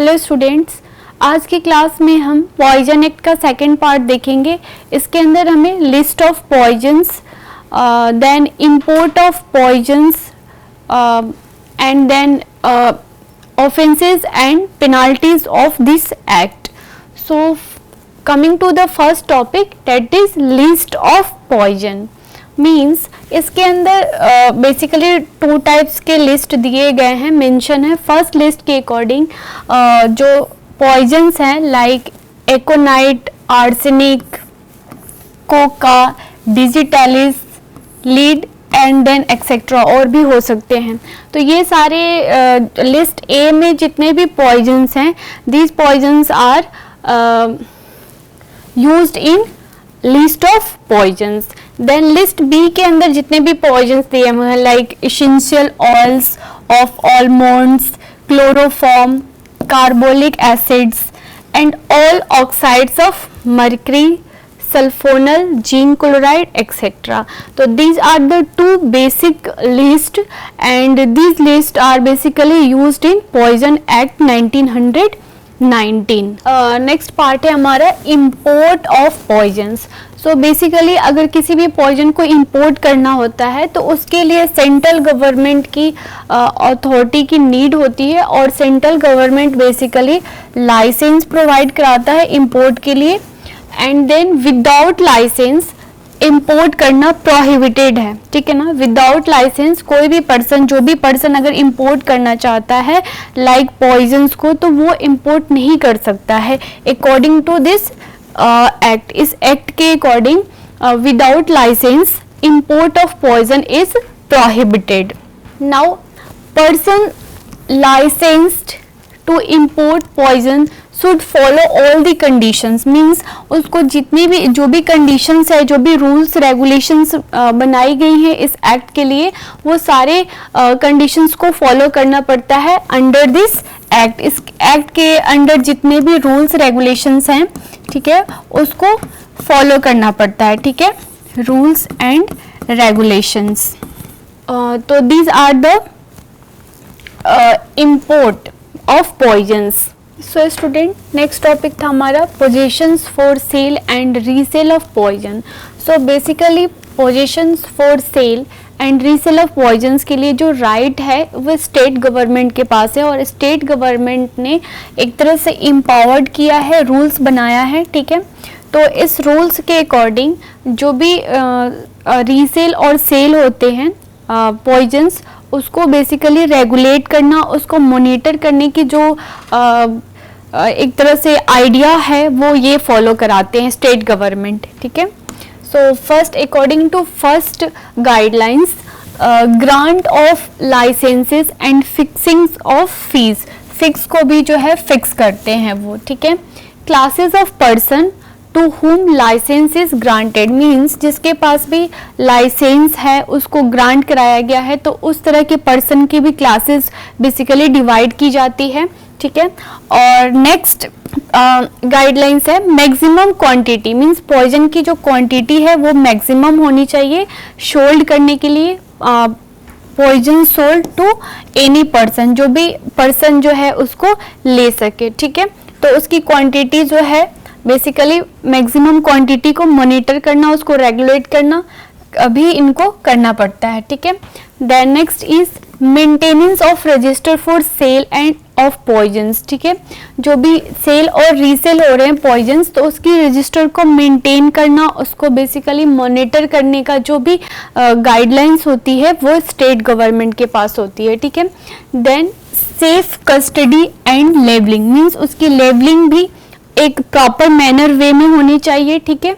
Hello students, आज की class में हम पॉइजन एक्ट का सेकंड पार्ट देखेंगे। इसके अंदर हमें list of poisons, then import of poisons and then offences and penalties of this act. So coming to the first topic, that is list of poison. Means इसके अंदर basically two types के list दिए गए हैं, mention है। First list के according जो poisons हैं like aconite, arsenic, coca, digitalis, lead and then etcetera और भी हो सकते हैं। तो ये सारे लिस्ट ए में जितने भी पॉइजन्स हैं, these poisons are used in list of poisons. Then list B के अंदर जितने भी पॉइजन्स दिए हुए हैं like essential oils of almonds, chloroform, carbolic acids and all oxides of mercury, sulphonal, zinc chloride etcetera. तो these are the two basic list and these list are basically used in Poison Act 1919। Next part है हमारा import of poisons. So basically अगर किसी भी poison को import करना होता है तो उसके लिए सेंट्रल गवर्नमेंट की अथॉरिटी की नीड होती है और central government basically licence provide कराता है इंपोर्ट के लिए। And then without licence import करना प्रोहिबिटेड है, ठीक है ना। विदाउट लाइसेंस कोई भी पर्सन, जो भी पर्सन अगर इंपोर्ट करना चाहता है लाइक पॉइजन्स को, तो वो इंपोर्ट नहीं कर सकता है अकॉर्डिंग टू दिस एक्ट। इस एक्ट के according without licence import of poison is prohibited. Now person licensed to import poison should follow all the conditions। means उसको जितनी भी जो भी conditions है, जो भी rules regulations बनाई गई हैं इस एक्ट के लिए, वो सारे conditions को follow करना पड़ता है under this act। इस एक्ट के अंडर जितने भी rules regulations हैं, ठीक है, उसको follow करना पड़ता है, ठीक है, rules and regulations। तो these are the import of poisons। So student, next topic था हमारा positions for sale and resale of poison. So basically positions for sale and resale of poisons के लिए जो राइट है वो स्टेट गवर्नमेंट के पास है और स्टेट गवर्नमेंट ने एक तरह से एम्पावर्ड किया है, रूल्स बनाया है, ठीक है। तो इस रूल्स के अकॉर्डिंग जो भी रीसेल और सेल होते हैं पॉइजन्स, उसको बेसिकली रेगुलेट करना, उसको मॉनिटर करने की जो एक तरह से आइडिया है वो ये फॉलो कराते हैं स्टेट गवर्नमेंट, ठीक है। So first according to first guidelines, grant of licences and fixing of fees, fix को भी जो है फिक्स करते हैं वो, ठीक है। Classes of person to whom licence is granted, means जिसके पास भी लाइसेंस है उसको ग्रांट कराया गया है, तो उस तरह के पर्सन की भी क्लासेस बेसिकली डिवाइड की जाती है, ठीक है। और नेक्स्ट गाइडलाइंस है मैक्सिमम क्वांटिटी, मीन्स पॉइजन की जो क्वांटिटी है वो मैक्सिमम होनी चाहिए सोल्ड करने के लिए। Poison sold to any person, जो भी पर्सन जो है उसको ले सके, ठीक है। तो उसकी क्वांटिटी जो है बेसिकली मैक्सिमम क्वांटिटी को मॉनिटर करना, उसको रेगुलेट करना अभी इनको करना पड़ता है, ठीक है। Then next is maintenance of register for sale and of poisons, ठीक है। जो भी सेल और रीसेल हो रहे हैं पॉइजन्स, तो उसकी रजिस्टर को मेंटेन करना, उसको बेसिकली मॉनिटर करने का जो भी गाइडलाइंस होती है वो स्टेट गवर्नमेंट के पास होती है, ठीक है। Then safe custody and labelling, means उसकी लेबलिंग भी एक प्रॉपर मैनर वे में होनी चाहिए, ठीक है।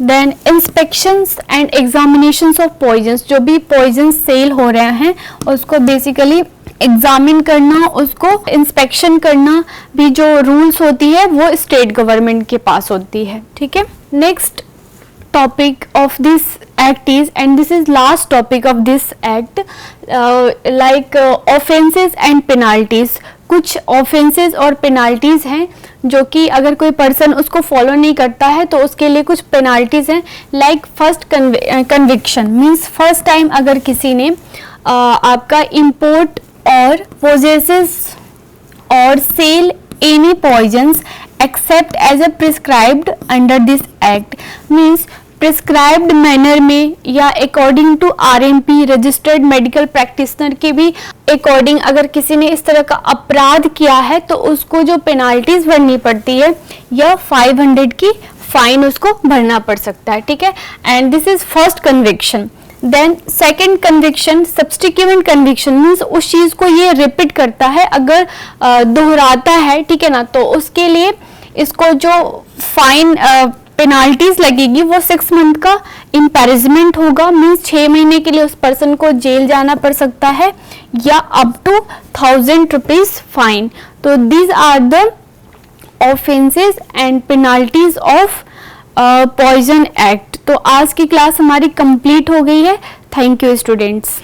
Then inspections and examinations of poisons, जो भी पॉइजन सेल हो रहे हैं उसको बेसिकली एग्जामिन करना, उसको इंस्पेक्शन करना भी जो रूल्स होती है वो स्टेट गवर्नमेंट के पास होती है, ठीक है। Next topic of this act is, and this is last topic of this act, like offenses and penalties। कुछ offenses और penalties हैं जो कि अगर कोई पर्सन उसको फॉलो नहीं करता है तो उसके लिए कुछ पेनाल्टीज हैं। Like first conviction, means first time अगर किसी ने आपका इंपोर्ट और पोजेसेस और cell any poisons except as a prescribed under this act. Means prescribed manner में या according to RMP registered medical practitioner के भी अकॉर्डिंग अगर किसी ने इस तरह का अपराध किया है तो उसको जो पेनाल्टीज भरनी पड़ती है या 500 की फाइन उसको भरना पड़ सकता है, ठीक है। And this is first conviction. Then second conviction subsequent conviction means उस चीज को ये रिपीट करता है, अगर दोहराता है, ठीक है ना, तो उसके लिए इसको जो फाइन पेनाल्टीज लगेगी वो 6 मंथ का इम्पेरिजमेंट होगा। मीन्स 6 महीने के लिए उस पर्सन को जेल जाना पड़ सकता है या अप टू 1000 रुपीज फाइन। तो these are the offences and penalties of poison act. तो आज की क्लास हमारी कंप्लीट हो गई है। Thank you students.